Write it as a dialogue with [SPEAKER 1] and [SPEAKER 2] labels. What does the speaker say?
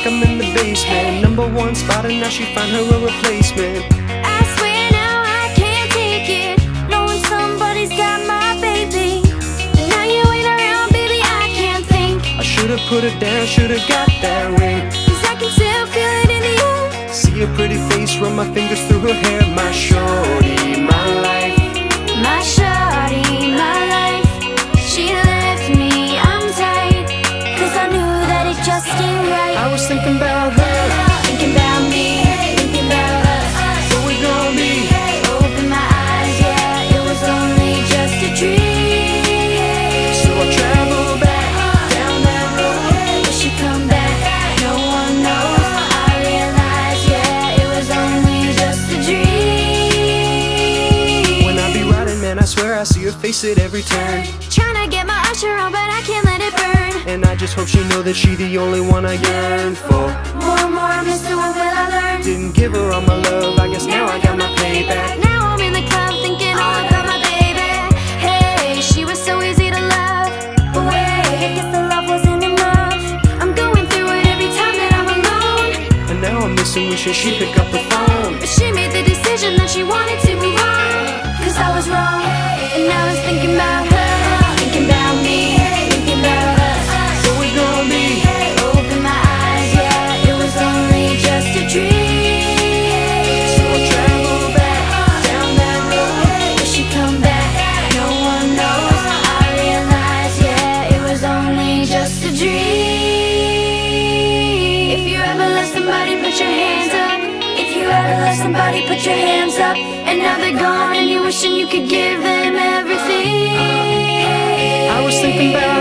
[SPEAKER 1] I'm in the basement, #1 spot, and now she find her a replacement.
[SPEAKER 2] I swear now I can't take it, knowing somebody's got my baby. And now you ain't around, baby, I can't think.
[SPEAKER 1] I should've put her down, should've got that ring.
[SPEAKER 2] 'Cause I can still feel it in the air.
[SPEAKER 1] See her pretty face, run my fingers through her hair. My shorty, my life.
[SPEAKER 2] My shawty, my life. She left me, I'm tight, 'cause I knew that it just ain't right.
[SPEAKER 1] I was thinking about her,
[SPEAKER 2] Thinking about me, thinking about us.
[SPEAKER 1] where we gon' be.
[SPEAKER 2] Open my eyes, yeah, it was only just a dream.
[SPEAKER 1] So I travel back down that road.
[SPEAKER 2] Will she come back? No one knows. I realize, yeah, it was only just a dream.
[SPEAKER 1] When I be riding, man, I swear I see her face at every turn.
[SPEAKER 2] Tryna get my usher on, but I can't let it burn.
[SPEAKER 1] And I just hope she know that she the only one I yearn for.
[SPEAKER 2] More and more, Mr. What will I learn?
[SPEAKER 1] Didn't give her all my love, I guess now I got my payback.
[SPEAKER 2] Now I'm in the club thinking all about my baby. Hey, she was so easy to love. But wait, I guess the love wasn't enough. I'm going through it every time that I'm alone.
[SPEAKER 1] And now I'm missing, wishing she'd pick up the phone.
[SPEAKER 2] But she made the decision that she wanted to move on. 'Cause I was wrong, and I was thinking about her. Thinking about me, thinking about us.
[SPEAKER 1] Where we gon' be.
[SPEAKER 2] Open my eyes, yeah, it was only just a dream.
[SPEAKER 1] So I travel back down that road.
[SPEAKER 2] Will she come back? No one knows. I realize, yeah, it was only just a dream. If you ever let somebody, put your hands up. If you ever let somebody, put your hands up. And now they're gone, and you're wishing you could give them everything.
[SPEAKER 1] I was thinking about